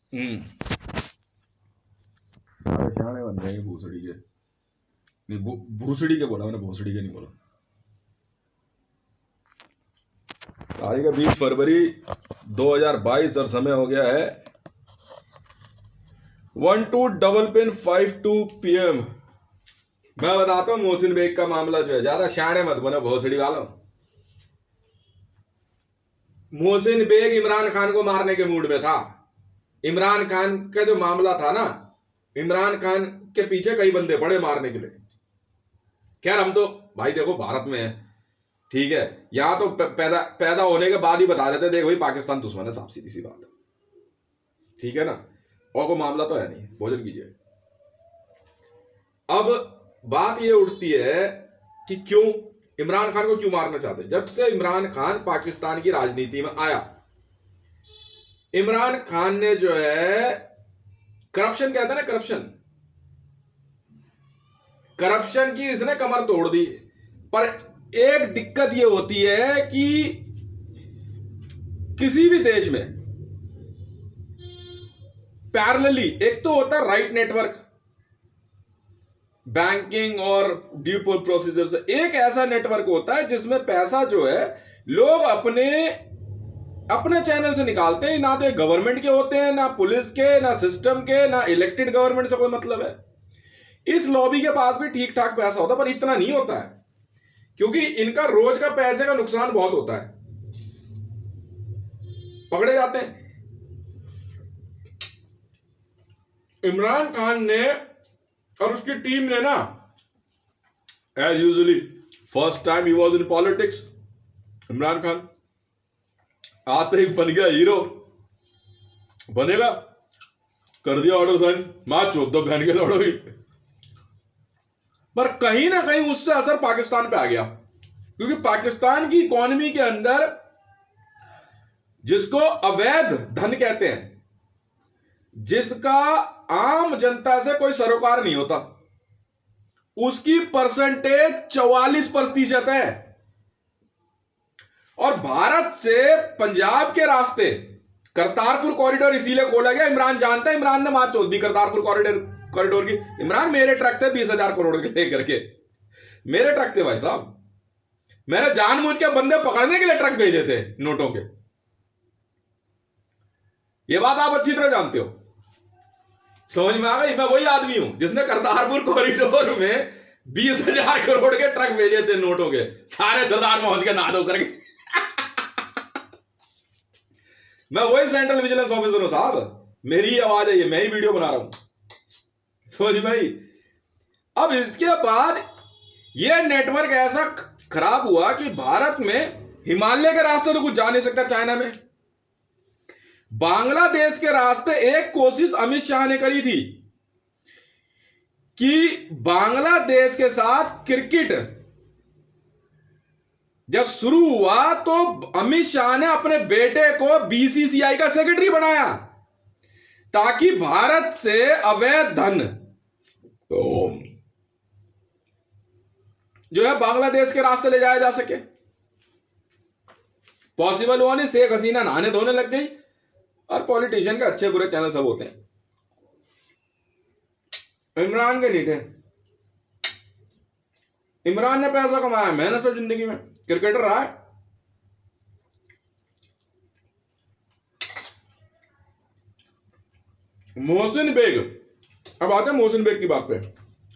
शाणे बन जाएंगे भूसड़ी के। नहीं, भूसड़ी के बोला मैंने, भूसड़ी के नहीं बोला। आज का 20 फरवरी 2022 और समय हो गया है 12:52 PM। मैं बताता हूँ मोहसिन बेग का मामला जो है, ज्यादा शाणे मत बनो भोसड़ी वालों। मोहसिन बेग इमरान खान को मारने के मूड में था। इमरान खान का जो मामला था ना, इमरान खान के पीछे कई बंदे पड़े मारने के लिए। खैर हम तो भाई देखो भारत में है, ठीक है, यहां तो पैदा होने के बाद ही बता देते देख भाई पाकिस्तान दुश्मन है, साफ सीधी सी बात है, ठीक है ना। और कोई मामला तो है नहीं, भोजन कीजिए। अब बात ये उठती है कि क्यों इमरान खान को क्यों मारना चाहते। जब से इमरान खान पाकिस्तान की राजनीति में आया, इमरान खान ने जो है करप्शन कहते हैं ना, करप्शन की इसने कमर तोड़ दी। पर एक दिक्कत ये होती है कि किसी भी देश में पैरेलली एक तो होता है राइट नेटवर्क, बैंकिंग और ड्यू प्रोसीजर से, एक ऐसा नेटवर्क होता है जिसमें पैसा जो है लोग अपने चैनल से निकालते हैं। ना तो गवर्नमेंट के होते हैं, ना पुलिस के, ना सिस्टम के, ना इलेक्टेड गवर्नमेंट से कोई मतलब है। इस लॉबी के पास भी ठीक ठाक पैसा होता है, पर इतना नहीं होता है क्योंकि इनका रोज का पैसे का नुकसान बहुत होता है, पकड़े जाते हैं। इमरान खान ने और उसकी टीम ने ना, एज यूजुअली फर्स्ट टाइम ही was in politics, Imran Khan आते ही बन गया हीरो, बनेगा, कर दिया ऑर्डर साइन, मां चौदह बहन के लड़ोगी। पर कहीं ना कहीं उससे असर पाकिस्तान पे आ गया, क्योंकि पाकिस्तान की इकोनॉमी के अंदर जिसको अवैध धन कहते हैं, जिसका आम जनता से कोई सरोकार नहीं होता, उसकी परसेंटेज 44% है। और भारत से पंजाब के रास्ते करतारपुर कॉरिडोर इसीलिए खोला गया, इमरान जानता है, इमरान ने मार चोद दी करतारपुर कॉरिडोर की। इमरान मेरे ट्रक थे 20,000 करोड़ के लेकर के, मेरे ट्रक थे भाई साहब, मैंने जानबूझ के बंदे पकड़ने के लिए ट्रक भेजे थे नोटों के। ये बात आप अच्छी तरह जानते हो, समझ में आ गई। मैं वही आदमी हूं जिसने करतारपुर कॉरिडोर में 20,000 करोड़ के ट्रक भेजे थे नोटों के, सारे सरदार पहुंच के नहा धो करके। मैं वही सेंट्रल विजिलेंस ऑफिसर हूं साहब, मेरी ही आवाज है ये, मैं ही वीडियो बना रहा हूं, समझ में आई। अब इसके बाद ये नेटवर्क ऐसा खराब हुआ कि भारत में हिमालय के रास्ते तो कुछ जा नहीं सकता, चाइना में बांग्लादेश के रास्ते एक कोशिश अमित शाह ने करी थी कि बांग्लादेश के साथ क्रिकेट जब शुरू हुआ तो अमित शाह ने अपने बेटे को बीसीसीआई का सेक्रेटरी बनाया ताकि भारत से अवैध धन जो है बांग्लादेश के रास्ते ले जाया जा सके। पॉसिबल हुआ नहीं, शेख हसीना नहाने धोने लग गई, और पॉलिटिशियन के अच्छे बुरे चैनल सब होते हैं, इमरान के नहीं थे। इमरान ने पैसा कमाया, मेहनत से जिंदगी में क्रिकेटर रहा है। मोहसिन बेग, अब आते हैं मोहसिन बेग की बात पे,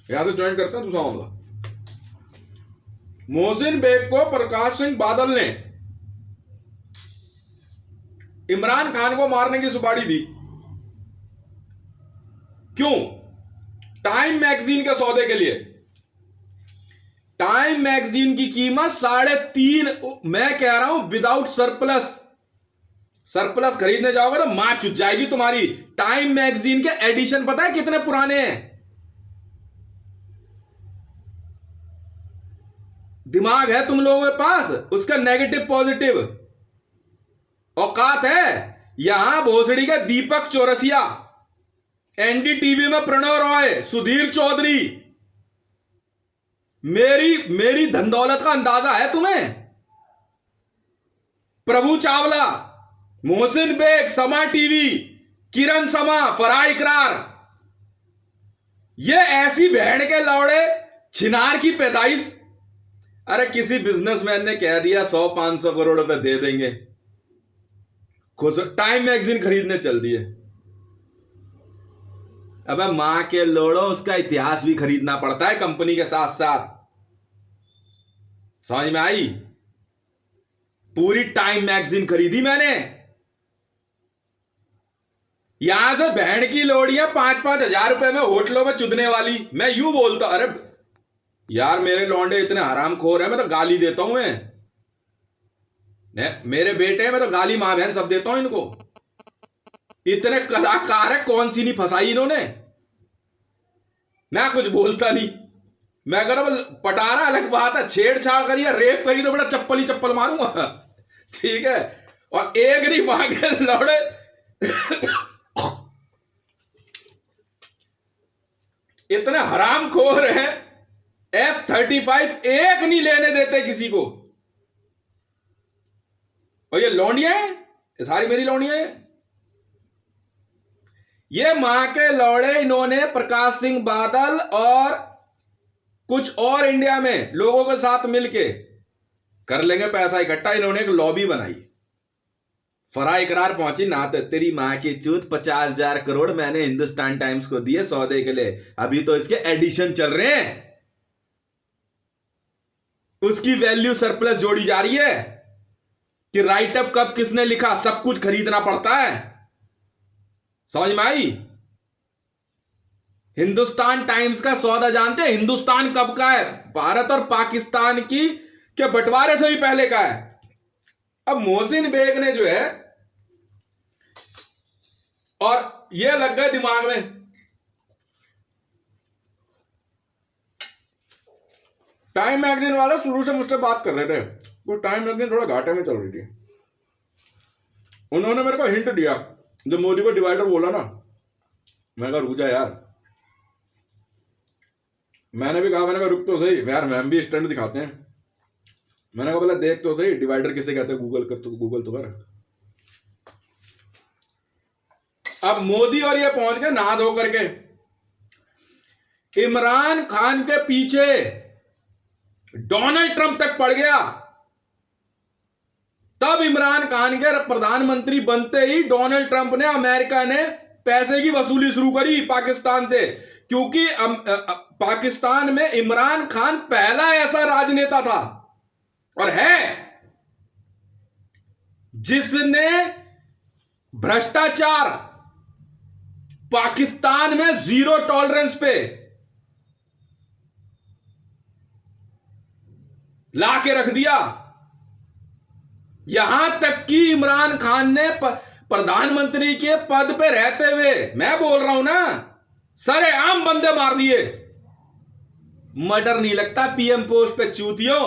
यहां से ज्वाइन करते हैं दूसरा मामला। मोहसिन बेग को प्रकाश सिंह बादल ने इमरान खान को मारने की सुपारी दी। क्यों? टाइम मैगजीन के सौदे के लिए। टाइम मैगजीन की कीमत 3.5, मैं कह रहा हूं विदाउट सरप्लस खरीदने जाओगे तो मां चुट जाएगी तुम्हारी। टाइम मैगजीन के एडिशन पता है कितने पुराने हैं? दिमाग है तुम लोगों के पास, उसका नेगेटिव पॉजिटिव औकात है। यहां भोसड़ी का दीपक चौरसिया, एनडीटीवी में प्रणव रॉय, सुधीर चौधरी, मेरी धन दौलत का अंदाजा है तुम्हें? प्रभु चावला, मोहसिन बेग, समा टीवी, किरण समा, फराह इकरार, ये ऐसी बहन के लौड़े छिनार की पैदाइश। अरे किसी बिजनेसमैन ने कह दिया 100-500 करोड़ रुपए दे देंगे, खुश, टाइम मैगजीन खरीदने चल दिए। अबे मां के लोड़ो, उसका इतिहास भी खरीदना पड़ता है कंपनी के साथ साथ। समझ में आई? पूरी टाइम मैगजीन खरीदी मैंने। यहां से बहन की लोड़ियां 5-5 हजार रुपए में होटलों में चुदने वाली। मैं यूं बोलता, अरे यार मेरे लौंडे इतने हरामखोर हैं, मैं तो गाली देता हूं। मेरे बेटे हैं, मैं तो गाली मां बहन सब देता हूं इनको। इतने कलाकार है, कौन सी नहीं फंसाई इन्होंने। मैं कुछ बोलता नहीं, मैं अगर पटारा अलग बात है, छेड़छाड़ करी या रेप करी तो बड़ा चप्पल ही चप्पल मारूंगा। ठीक है? और एक नहीं मां के लौड़े इतने हरामखोर हैं, F-35 एक नहीं लेने देते किसी को। और ये लौंडियां हैं, ये सारी मेरी लौंडियां हैं। ये मां के लौड़े, इन्होंने प्रकाश सिंह बादल और कुछ और इंडिया में लोगों के साथ मिलके कर लेंगे पैसा इकट्ठा। इन्होंने एक लॉबी बनाई, फराह इकरार पहुंची ना, तो तेरी मां की चूत 50,000 करोड़ मैंने हिंदुस्तान टाइम्स को दिए सौदे के लिए, अभी तो इसके एडिशन चल रहे हैं, उसकी वैल्यू सरप्लस जोड़ी जा रही है कि राइटअप कब किसने लिखा, सब कुछ खरीदना पड़ता है। समझ में आई? हिंदुस्तान टाइम्स का सौदा जानते हैं हिंदुस्तान कब का है? भारत और पाकिस्तान की के बंटवारे से भी पहले का है। अब मोहसिन बेग ने जो है, और ये लग गए दिमाग में, टाइम मैगजीन वाले शुरू से मुझसे बात कर रहे थे, वो टाइम मैगजीन थोड़ा घाटे में चल रही थी। उन्होंने मेरे को हिंट दिया जब मोदी को डिवाइडर बोला ना, मैं कहा रुक जा यार। मैंने भी कहा, मैंने कहा रुक तो सही यार, मैम भी स्टैंड दिखाते हैं। मैंने कहा बोला देख तो सही डिवाइडर किसे कहते हैं, गूगल कर, तो गूगल तो कर। अब मोदी और ये पहुंच गए नहा धो करके। इमरान खान के पीछे डोनाल्ड ट्रंप तक पड़ गया। तब इमरान खान के प्रधानमंत्री बनते ही डोनाल्ड ट्रंप ने, अमेरिका ने पैसे की वसूली शुरू करी पाकिस्तान से, क्योंकि पाकिस्तान में इमरान खान पहला ऐसा राजनेता था और है जिसने भ्रष्टाचार पाकिस्तान में जीरो टॉलरेंस पे ला के रख दिया। यहां तक कि इमरान खान ने प्रधानमंत्री के पद पे रहते हुए, मैं बोल रहा हूं ना, सरेआम बंदे मार दिए। मर्डर नहीं लगता पीएम पोस्ट पे चूतियों।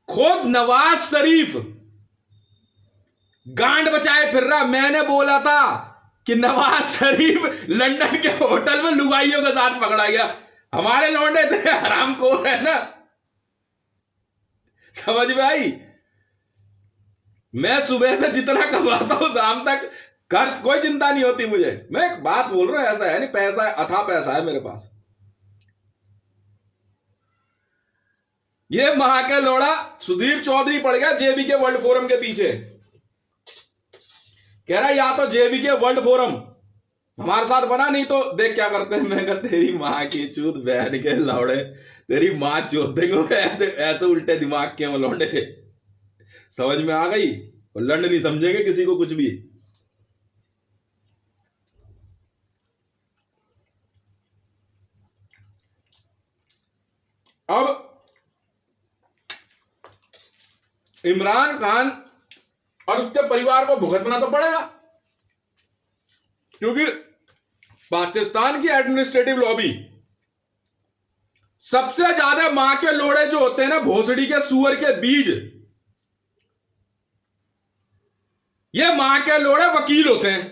खुद नवाज शरीफ गांड बचाए फिर रहा। मैंने बोला था कि नवाज शरीफ लंदन के होटल में लुगाइयों के साथ पकड़ा गया। हमारे लौंडे तेरे हरामखोर है ना, समझ में आई? मैं सुबह से जितना कमाता हूं शाम तक खर्च, कोई चिंता नहीं होती मुझे। मैं एक बात बोल रहा हूं, ऐसा है नहीं, पैसा है, अथाह पैसा है मेरे पास। ये महा के लोड़ा सुधीर चौधरी पड़ गया जेबी के वर्ल्ड फोरम के पीछे। कह रहा या तो जेबी के वर्ल्ड फोरम हमारे साथ बना, नहीं तो देख क्या करते हैं। मैं कहा तेरी मां की चूत बहन के लौड़े, तेरी मां चोद देंगे। ऐसे ऐसे उल्टे दिमाग के लौंडे, समझ में आ गई? और लंड नहीं समझेंगे किसी को कुछ भी। अब इमरान खान और उसके परिवार को भुगतना तो पड़ेगा, क्योंकि पाकिस्तान की एडमिनिस्ट्रेटिव लॉबी सबसे ज्यादा मां के लोड़े जो होते हैं ना, भोसड़ी के सुअर के बीज, ये मां के लोड़े वकील होते हैं।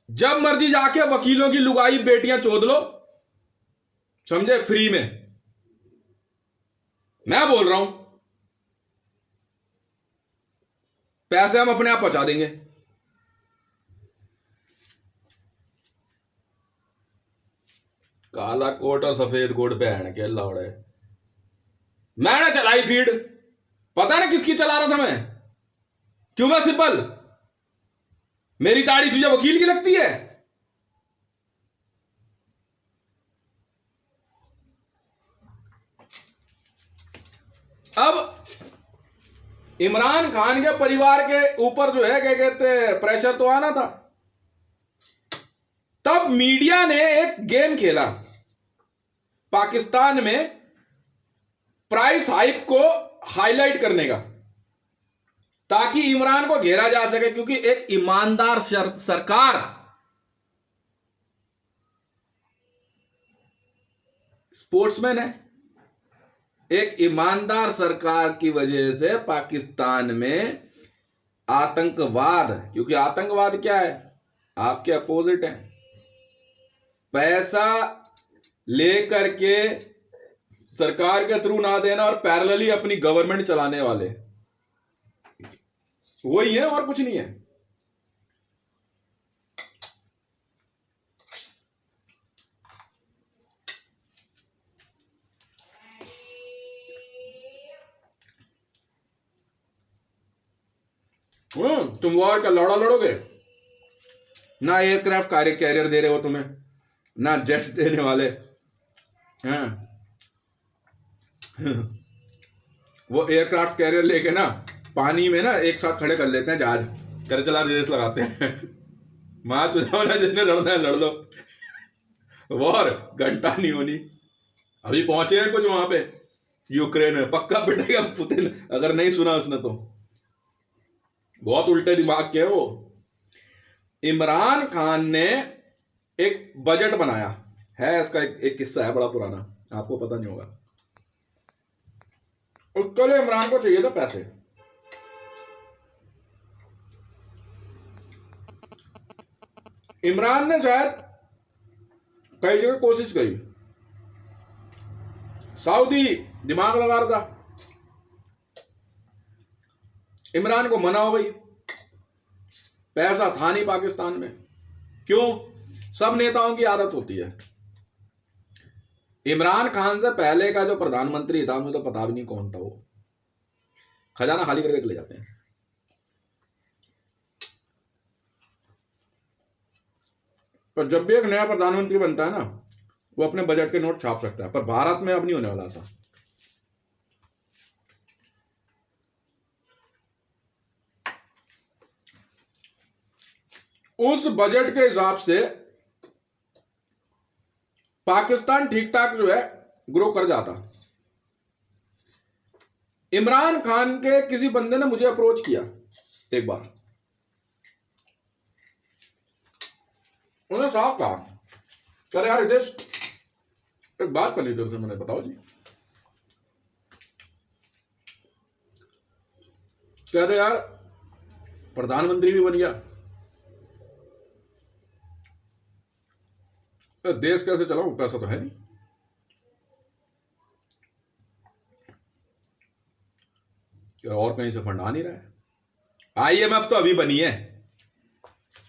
जब मर्जी जाके वकीलों की लुगाई बेटियां चोद लो, समझे, फ्री में। मैं बोल रहा हूं पैसे हम अपने आप पहुंचा देंगे। काला कोट और सफेद कोट पहन के लौड़े, मैंने चलाई फीड, पता ना किसकी चला रहा था मैं, क्यों मैं सिंपल, मेरी दाढ़ी तुझे वकील की लगती है? अब इमरान खान के परिवार के ऊपर जो है क्या कहते हैं प्रेशर तो आना था। तब मीडिया ने एक गेम खेला पाकिस्तान में प्राइस हाइक को हाईलाइट करने का, ताकि इमरान को घेरा जा सके, क्योंकि एक ईमानदार सरकार स्पोर्ट्समैन है, एक ईमानदार सरकार की वजह से पाकिस्तान में आतंकवाद, क्योंकि आतंकवाद क्या है, आपके अपोजिट है, पैसा लेकर के सरकार के थ्रू ना देना और पैरेलली अपनी गवर्नमेंट चलाने वाले, वही है और कुछ नहीं है। तुम वॉर का लड़ा लड़ोगे ना, एयरक्राफ्ट कैरियर दे रहे हो तुम्हें, ना जेट्स देने वाले हैं। वो एयरक्राफ्ट कैरियर लेके ना पानी में ना एक साथ खड़े कर लेते हैं जहाज, कर चला रेस लगाते हैं। मां चुनाव ना, जिसने लड़ना है लड़ लो, वॉर घंटा नहीं होनी। अभी पहुंचे हैं कुछ वहां पे यूक्रेन में, पक्का पिटेगा पुतिन, अगर नहीं सुना उसने तो। बहुत उल्टे दिमाग के वो। इमरान खान ने एक बजट बनाया है, इसका एक किस्सा है बड़ा पुराना, आपको पता नहीं होगा। उसके लिए इमरान को चाहिए था पैसे। इमरान ने शायद कई जगह कोशिश करी, सऊदी दिमाग लगा रहा था, इमरान को मना हो गई, पैसा था नहीं पाकिस्तान में। क्यों? सब नेताओं की आदत होती है। इमरान खान से पहले का जो प्रधानमंत्री था, मुझे तो पता भी नहीं कौन था, वो खजाना खाली करके चले जाते हैं। पर जब भी एक नया प्रधानमंत्री बनता है ना, वो अपने बजट के नोट छाप सकता है, पर भारत में अब नहीं होने वाला था। उस बजट के हिसाब से पाकिस्तान ठीक ठाक जो है ग्रो कर जाता। इमरान खान के किसी बंदे ने मुझे अप्रोच किया एक बार, उन्होंने साफ कहा, कह यार रितेश एक बात करनी थी उनसे। मैंने बताओ जी। कह रहे यार प्रधानमंत्री भी बन गया, तो देश कैसे चलाऊं, पैसा तो है नहीं। और कहीं से फंड आ नहीं रहा है। आईएमएफ तो अभी बनी है,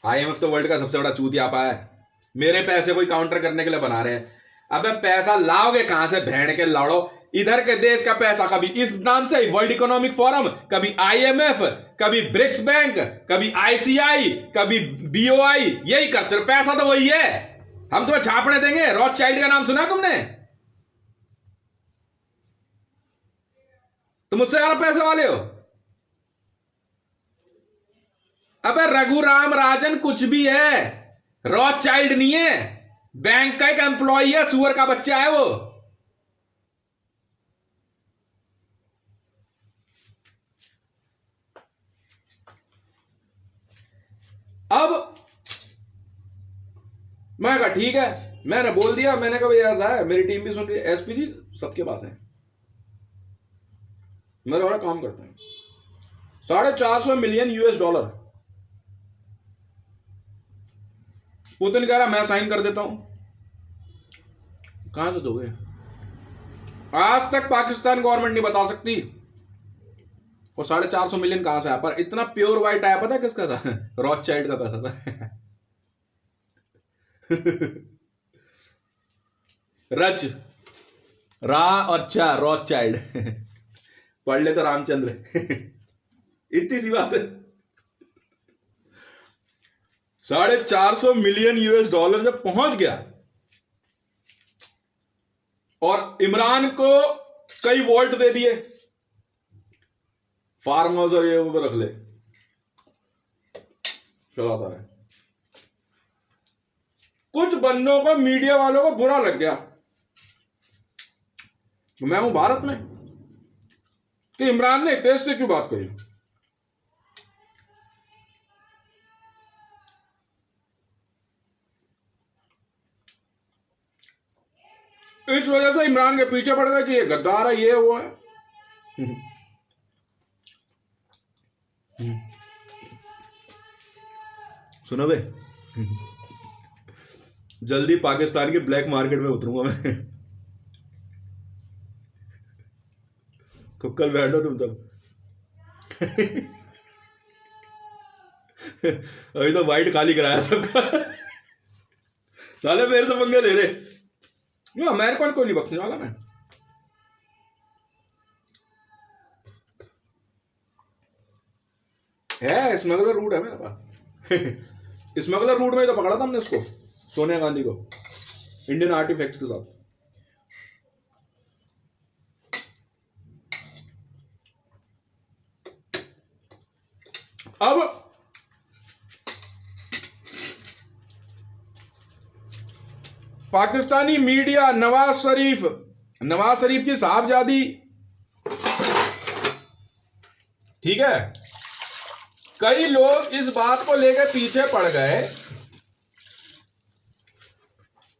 आईएमएफ तो वर्ल्ड का सबसे बड़ा चूतियापा है, मेरे पैसे कोई काउंटर करने के लिए बना रहे हैं। अबे पैसा लाओगे कहां से, भेड़ के लड़ो। इधर के देश का पैसा कभी इस नाम से वर्ल्ड इकोनॉमिक फोरम, कभी आईएमएफ, कभी ब्रिक्स बैंक, कभी आईसीआई, कभी बीओआई, यही करते रहो, पैसा तो वही है। हम तुम्हें छापने देंगे? रॉथचाइल्ड का नाम सुना तुमने? तुम मुझसे ज्यादा पैसे वाले हो। अबे रघुराम राजन कुछ भी है, रॉथचाइल्ड नहीं है, बैंक का एक एम्प्लॉय है, सुअर का बच्चा है वो। अब मैं कहा ठीक है, मैंने बोल दिया, मैंने कहा भाई ऐसा है, मेरी टीम भी सुन रही है, एसपीजी सबके पास है, मेरे वाला काम करते हैं, $450 मिलियन US। पुतिन कह रहा मैं साइन कर देता हूं। कहां से दोगे? आज तक पाकिस्तान गवर्नमेंट नहीं बता सकती वो 450 मिलियन कहां से आया, पर इतना प्योर व्हाइट आया पता किसका था? रॉथचाइल्ड का पैसा था। रच, रा और चा, रॉथचाइल्ड। पढ़ ले तो रामचंद्र। इतनी सी बात है। 450 मिलियन यूएस डॉलर जब पहुंच गया और इमरान को कई वोल्ट दे दिए, फार्म हाउस और ये ऊपर रख ले, चलाता है। कुछ बंदों को, मीडिया वालों को बुरा लग गया, मैं हूं भारत में, कि इमरान ने देश से क्यों बात करी। इस वजह से इमरान के पीछे पड़ गए कि ये गद्दार है, ये वो है। सुनो बे, जल्दी पाकिस्तान के ब्लैक मार्केट में उतरूंगा मैं। कुक्कल बैठो तुम सब। अभी तो वाइट खाली कराया सबका। साले मेरे से पंगे ले रहे। ये अमेरिकन को नहीं बख्शने वाला मैं। है स्मगलर रूट है मेरे पास। स्मगलर रूट में तो पकड़ा था हमने उसको, सोनिया गांधी को, इंडियन आर्टिफैक्ट्स के साथ। अब पाकिस्तानी मीडिया नवाज शरीफ की साहबजादी, ठीक है, कई लोग इस बात को लेकर पीछे पड़ गए।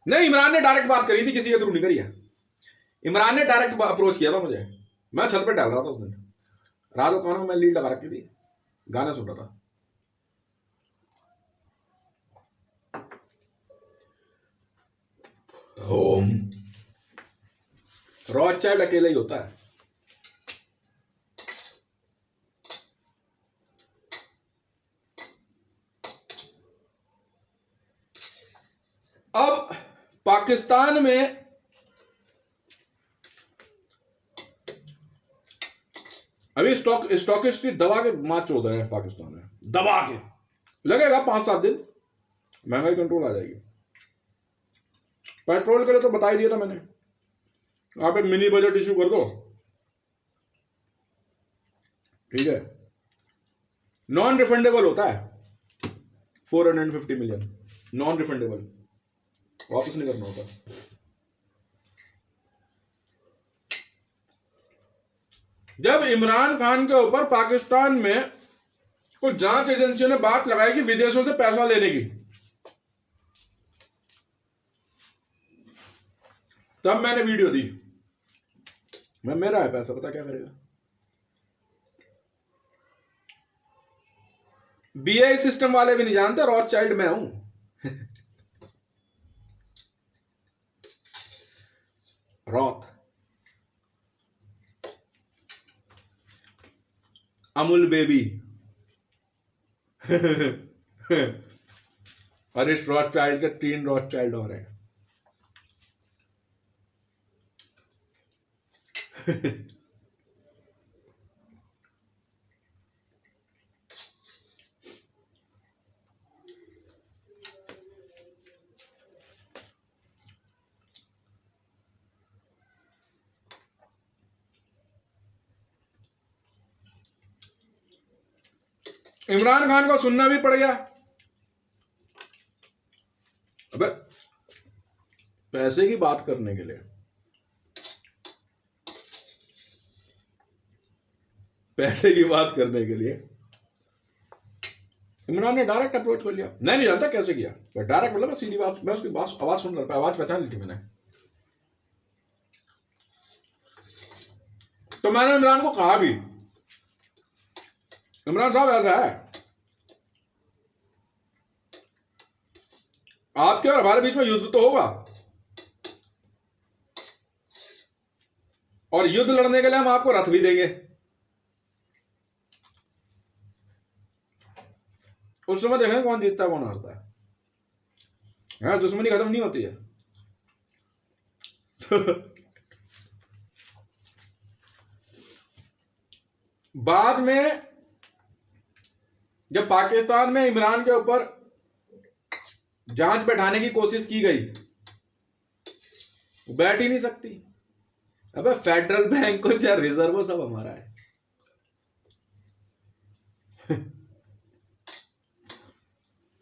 नहीं, इमरान ने डायरेक्ट बात करी थी, किसी के थ्रू नहीं करी है। इमरान ने डायरेक्ट अप्रोच किया था मुझे, मैं छत पे टहल रहा था उस दिन, रात को कानों में मैं लीड लगा रखी थी, गाना सुन रहा था। रॉथचाइल्ड अकेला ही होता है। अब पाकिस्तान में अभी स्टॉकिस्ट की दबा के मार चोद रहे हैं पाकिस्तान में, दबा के। लगेगा 5-7 दिन, महंगाई कंट्रोल आ जाएगी। पेट्रोल के लिए तो बता ही दिया था मैंने, आप एक मिनी बजट इश्यू कर दो, ठीक है। नॉन रिफंडेबल होता है 450 मिलियन, नॉन रिफंडेबल, वापस नहीं करना होता। जब इमरान खान के ऊपर पाकिस्तान में कुछ जांच एजेंसियों ने बात लगाई कि विदेशों से पैसा लेने की, तब मैंने वीडियो दी, मैं मेरा है पैसा, पता क्या करेगा। बीआई सिस्टम वाले भी नहीं जानते रॉथचाइल्ड मैं हूं। रॉथ, अमूल बेबी। और इस रॉथचाइल्ड के 3 रॉथचाइल्ड और हैं। इमरान खान को सुनना भी पड़ गया। अबे पैसे की बात करने के लिए, पैसे की बात करने के लिए इमरान ने डायरेक्ट अप्रोच कर लिया। मैं नहीं जानता कैसे किया, पर डायरेक्ट बोला, मैं सीधी बात, मैं उसकी बात आवाज सुन रहा था, आवाज पहचान ली थी मैंने। तो मैंने इमरान को कहा भी, इमरान साहब ऐसा है, आपके और हमारे बीच में युद्ध तो होगा, और युद्ध लड़ने के लिए हम आपको रथ भी देंगे। उस समय देखेंगे कौन जीतता है कौन हारता है। दुश्मनी खत्म नहीं होती है। बाद में जब पाकिस्तान में इमरान के ऊपर जांच बैठाने की कोशिश की गई, बैठ ही नहीं सकती। अबे फेडरल बैंक को चाहे रिजर्व सब हमारा है।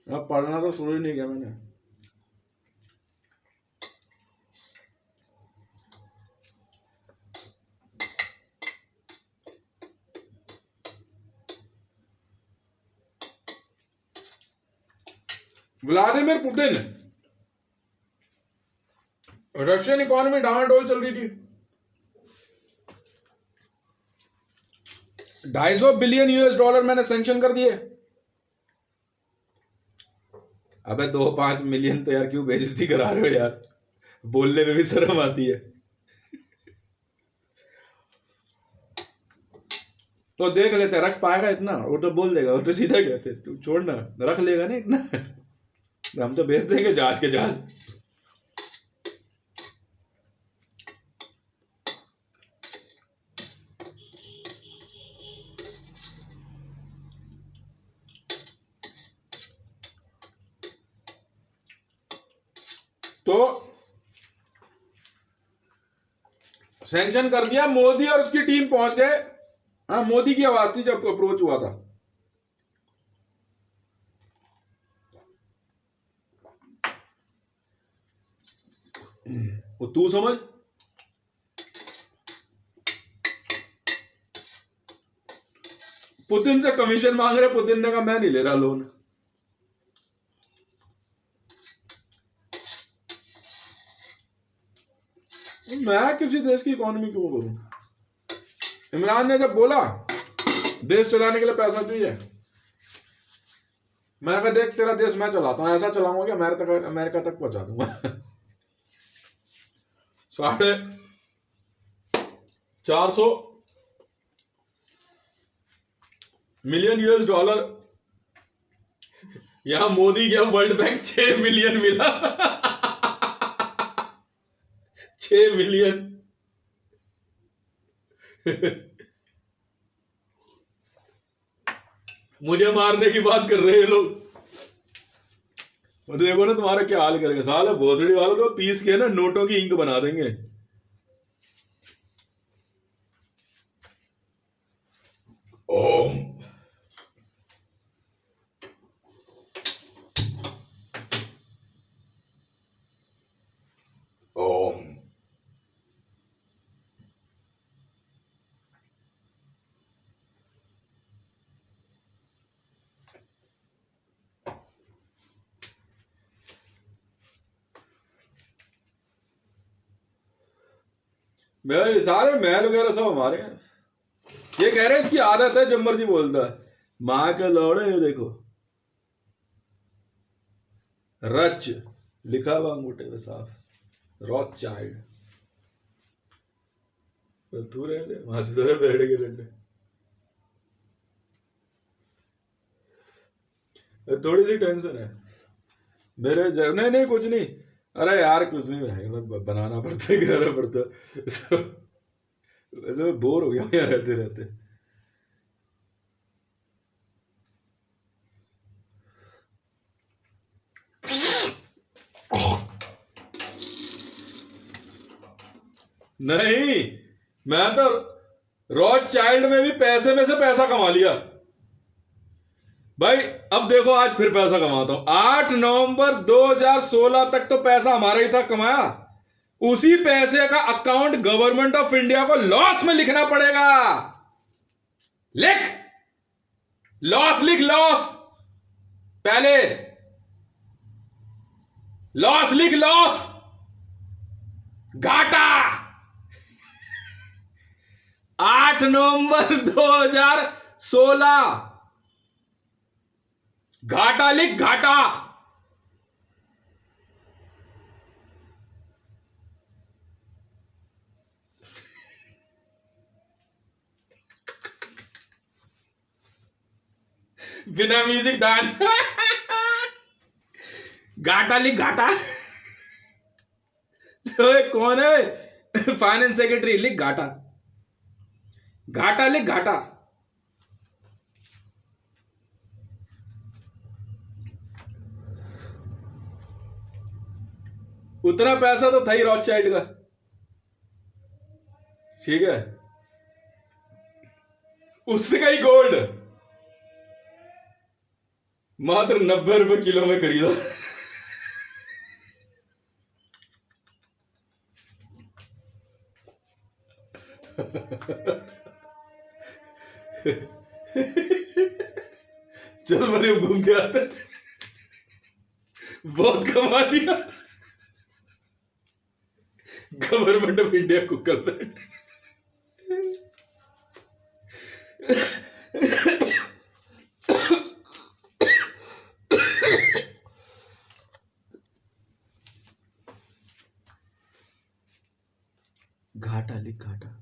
अब पढ़ना तो शुरू ही नहीं किया मैंने। व्लादिमीर पुतिन, रशियन इकोनॉमी डावाडोल चल रही थी। 250 बिलियन US$ मैंने सैंक्शन कर दिए। अबे 2-5 मिलियन तो यार क्यों बेइज्जती करा रहे हो यार, बोलने में भी शर्म आती है। तो देख लेते, रख पाएगा इतना? वो तो बोल देगा, वो तो सीधा कहते तू छोड़ना, रख लेगा ना इतना। हम तो भेज देंगे जहाज के जहाज। तो सैंक्शन कर दिया, मोदी और उसकी टीम पहुंच गए। हाँ, मोदी की आवाज थी जब अप्रोच हुआ था। वो तू समझ, पुतिन से कमीशन मांग रहे, पुतिन ने कहा मैं नहीं ले रहा लोन। मैं किसी देश की इकोनॉमी क्यों करूं? इमरान ने जब बोला देश चलाने के लिए पैसा चाहिए, मैंने कहा देख तेरा देश मैं चलाता हूं, ऐसा चलाऊंगा कि अमेरिका तक पहुंचा दूंगा। 450 मिलियन US$। यहां मोदी गया वर्ल्ड बैंक, 6 मिलियन मिला। 6 मिलियन। मुझे मारने की बात कर रहे हैं लोग। देखो ना तुम्हारा क्या हाल करेंगे साला, भोसड़ी वालों को पीस के ना नोटों की इंक बना देंगे। ओम ओम। मैं सारे महल वगैरह सब हमारे हैं। ये कह रहे हैं इसकी आदत है जब मर्जी बोलता है। मां के लौड़े, ये देखो रच लिखा हुआ अंगूठे पे साफ, रॉथचाइल्ड। तू रह ले वहां से बैठ के डंडे। थोड़ी सी टेंशन है मेरे नहीं नहीं कुछ नहीं। अरे यार कुछ नहीं है, बनाना पड़ता है, करना पड़ता है। बोर हो गया यहाँ रहते रहते। नहीं, मैं तो रॉथचाइल्ड में भी पैसे में से पैसा कमा लिया भाई। अब देखो आज फिर पैसा कमाता हूं। 8 नवंबर 2016 तक तो पैसा हमारा ही था कमाया। उसी पैसे का अकाउंट गवर्नमेंट ऑफ इंडिया को लॉस में लिखना पड़ेगा। लिख लॉस, लिख लॉस, पहले लॉस लिख, लॉस, घाटा। 8 नवंबर 2016 घाटा लिख, घाटा। बिना म्यूजिक डांस। घाटा लिख घाटा। तो कौन है? फाइनेंस सेक्रेटरी, लिख घाटा। घाटा लिख घाटा। उतना पैसा तो था ही रॉथशाइल्ड का, ठीक है, उसका ही गोल्ड मात्र 90 रुपए किलो में खरीदा। चल मरियम घूम के आते, बहुत कमा लिया। गवर्नमेंट ऑफ इंडिया को गर्लफ्रेंड। घाटा लिख घाटा।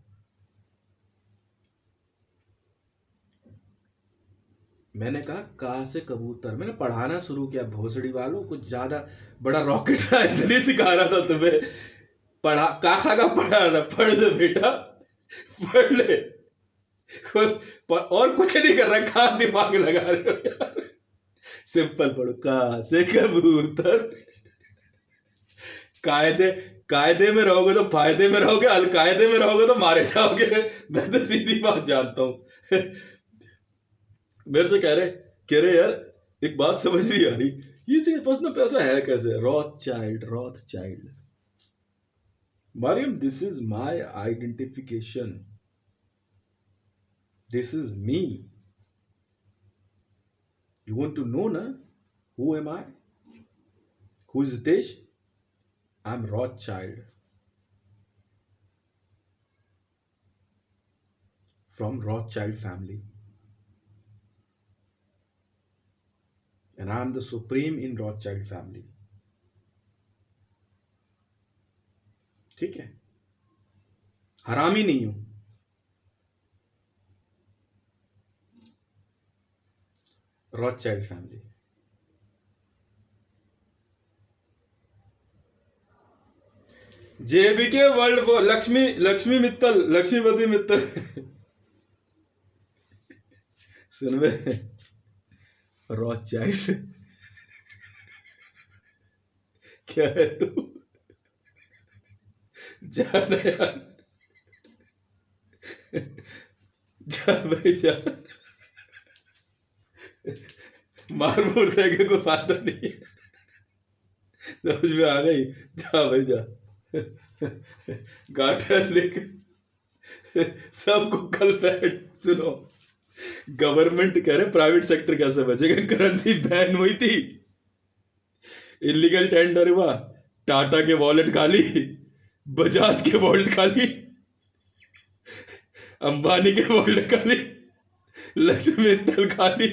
मैंने कहा कहा से कबूतर, मैंने पढ़ाना शुरू किया भोसड़ी वालों, कुछ ज्यादा बड़ा रॉकेट था इसलिए सिखा रहा था तुम्हें। पढ़ा काका का पढ़ा ना, पढ़ ले बेटा, पढ़ ले। और कुछ नहीं कर रहा, कहाँ दिमाग लगा रहे हो यार। सिंपल पढ़ो, कहा से कबूतर। कायदे कायदे में रहोगे तो फायदे में रहोगे, अलकायदे में रहोगे तो मारे जाओगे। मैं तो सीधी बात जानता हूं। मेरे से कह रहे यार एक बात समझ नहीं आ रही, ये इसके पास ना पैसा है कैसे? रॉथ child. Mariam, this is my identification. This is me. You want to know, na? Who am I? Who is Desh? I'm Rothschild. From Rothschild family. And I'm the supreme in Rothschild family. ठीक है, हरामी नहीं हूं। Rothschild family. JBK world for Lakshmi Mittal, Lakshmipati Mittal. सुन बे, Rothschild क्या है तू? जा ना यार, जा भाई जा, मार मोर देंगे कोई फायदा नहीं है। समझ में आ गई? जा भाई जा। गाठा लिख सबको कल बैठ। सुनो, गवर्नमेंट कह रहे प्राइवेट सेक्टर कैसे बचेगा? करेंसी बैन हुई थी, इलीगल टेंडर हुआ, टाटा के वॉलेट खाली, बजाज के वॉलेट खाली, अंबानी के वॉलेट खाली, लक्ष्मी मित्तल खाली।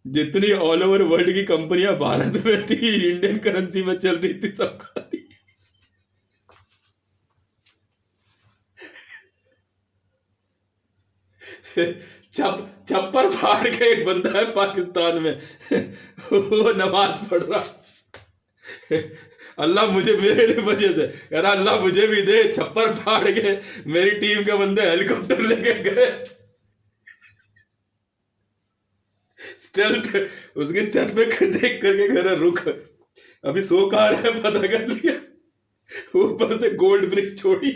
जितनी ऑल ओवर वर्ल्ड की कंपनियां भारत में थी, इंडियन करेंसी में चल रही थी, सब खाली। छप्पर फाड़ के एक बंदा है पाकिस्तान में, वो नमाज पढ़ रहा, अल्लाह मुझे मेरे लिए वजह से यार, अल्लाह मुझे भी दे। छप्पर फाड़ के मेरी टीम के बंदे हेलीकॉप्टर लेके गए, स्टेल्थ उसके छत पे देख करके घर रुक, अभी सो कहा रहा है पता कर लिया, ऊपर से गोल्ड ब्रिक छोड़ी।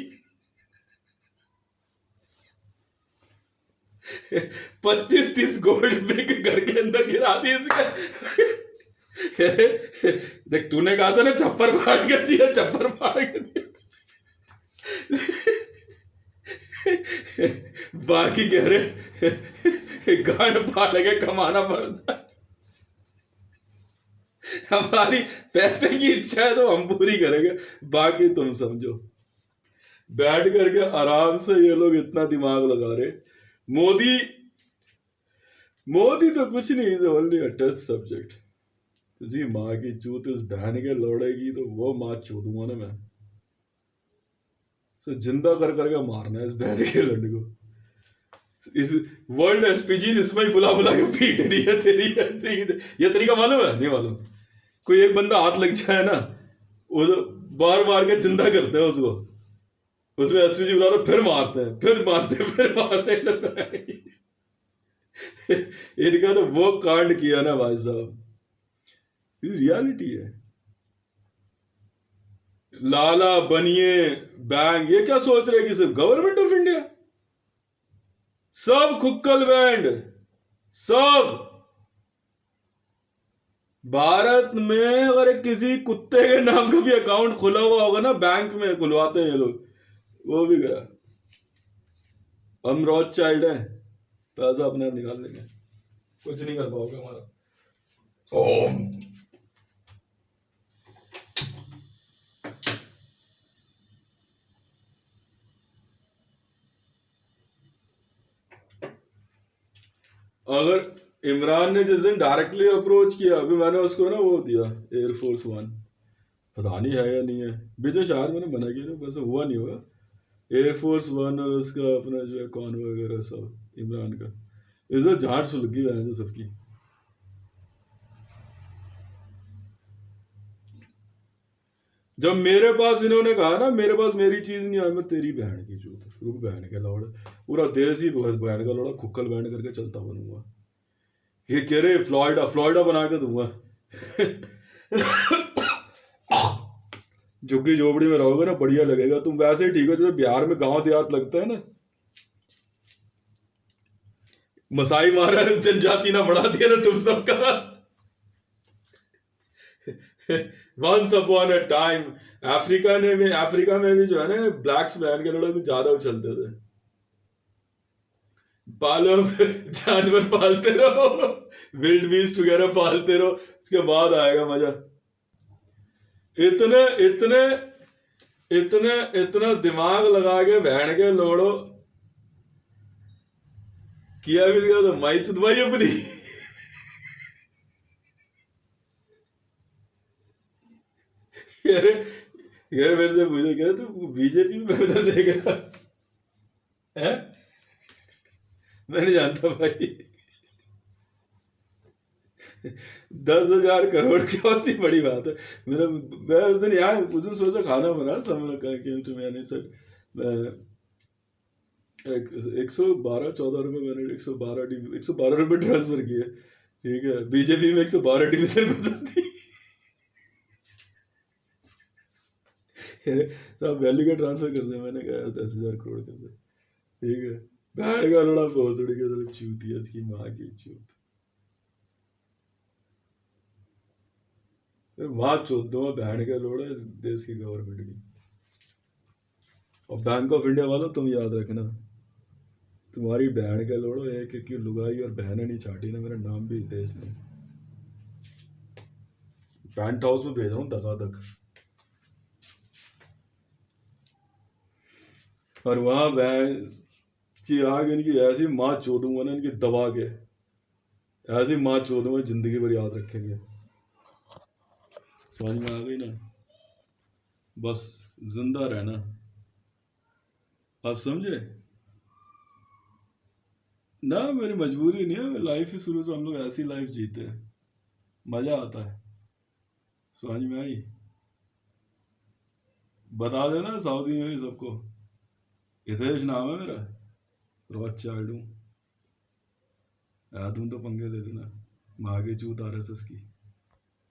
25-30 गोल्ड ब्रिक घर के अंदर गिरा दी इसका। देख तूने कहा था ना छप्पर फाड़ के दिया, छप्पर फाड़ के दिया। बाकी कह रहे गांड फाड़ के कमाना पड़ता, हमारी पैसे की इच्छा है तो हम पूरी करेंगे, बाकी तुम समझो। बैठ करके आराम से ये लोग इतना दिमाग लगा रहे। मोदी तो कुछ नहीं, is only a test subject. जी माँ की चूत इस बहन के लौड़ेगी तो वो माँ चूदूंगा ना मैं, तो जिंदा कर करके मारना है इस बहन के लड्डू को। इस वर्ल्ड एसपीजी इसमें ही बुला बुला के पीट रही है तेरी ऐसे ही। ये तरीका मालूम है? नहीं मालूम। कोई एक बंदा हाथ लग जाए ना, वो बार बार के जिंदा करते हैं उसको, उसमें एसपीजी बुला रहे, फिर मारते हैं, फिर मारते हैं, फिर मारते हैं। इनका तो वो कांड किया ना भाई साहब, ये रियलिटी है। लाला बनिए बैंग, ये क्या सोच रहे कि सिर्फ गवर्नमेंट ऑफ इंडिया, सब खुक्कल बैंड, सब भारत में अगर किसी कुत्ते के नाम का भी अकाउंट खुला हुआ होगा ना बैंक में, खुलवाते हैं ये लोग, वो भी गया। हम रोज चाइल्ड हैं, पैसा अपने आप निकाल लेंगे, कुछ नहीं कर पाओगे हमारा। अगर इमरान ने जिस दिन डायरेक्टली अप्रोच किया, अभी मैंने उसको ना वो दिया एयरफोर्स 1, पता नहीं है या नहीं है, बीच में शायद मैंने मना किया ना, वैसे हुआ नहीं होगा। एयरफोर्स 1 और उसका अपना जो है कॉन्वॉय वगैरह सब इमरान का, इधर झाट सुलगी है जो सबकी। जब मेरे पास इन्होंने कहा ना, मेरे पास मेरी चीज नहीं आई, मैं तेरी बहन की जूत, रुक बहन के लौड़, पूरा देश ही बहन का लौड़ा खुक्कल बैंड करके चलता बनूंगा। ये कह रहे फ्लोरिडा, फ्लोरिडा बना के दूंगा। झुग्गी झोपड़ी में रहोगे ना बढ़िया लगेगा, तुम वैसे ही ठीक हो जैसे बिहार में गांव देहात लगता है ना, मसाई मारा जनजाति ना बढ़ा दिया ना तुम सबका। Once upon a time Africa में भी जो है ना ब्लैक्स पहन के लोग ज्यादा उछलते थे। पालो, जानवर पालते रहो, विल्ड बीस्ट वगैरह पालते रहो, उसके बाद आएगा मजा। इतने इतने इतने इतना दिमाग लगा के बहन के लोड़ो किया भी दिया तो माई चुदवाई अपनी। यार यार मेरे से पूछे, कह रहे तू बीजेपी में बदल देगा है? मैं नहीं जानता भाई। 10,000 करोड़ की कौन सी बड़ी बात है। मैं उस दिन यार उस दिन सोचा खाना बना मैंने सर 112-14 रुपए मैंने 112 रुपए ट्रांसफर किए, ठीक है, बीजेपी में 112 डिवीजन घुसा दी। सब वैल्यू का ट्रांसफर कर दिया, मैंने कहा 10,000 करोड़ कर दे, ठीक है। बैठ का लड़ा भोसड़ी के तरफ चूती है इसकी माँ की चूत, माँ चोद दूंगा बहन के लोड़ा इस देश की गवर्नमेंट की। और बैंक ऑफ इंडिया वालों तुम याद रखना, तुम्हारी बहन के लोड़ो एक एक की लुगाई और बहन नहीं छाटी ना, मेरा नाम भी देश नहीं, पेंट हाउस में भेजा हूँ धकाधक। और वहां बहन की आग इनकी ऐसी माँ चोदूंगा ना, इनकी दबा के ऐसी माँ चोदूंगा जिंदगी भर याद रखेंगे। समझ में आ गई ना? बस जिंदा रहना, आप समझे ना? मेरी मजबूरी नहीं है, लाइफ ही शुरू से हम लोग ऐसी लाइफ जीते हैं, मजा आता है। समझ में आई? बता देना सऊदी में भी सबको, हितेश नाम है मेरा, रोज चाइल्ड हूँ। तुम तो पंगे ले लेना, माँ की चूत RSS की।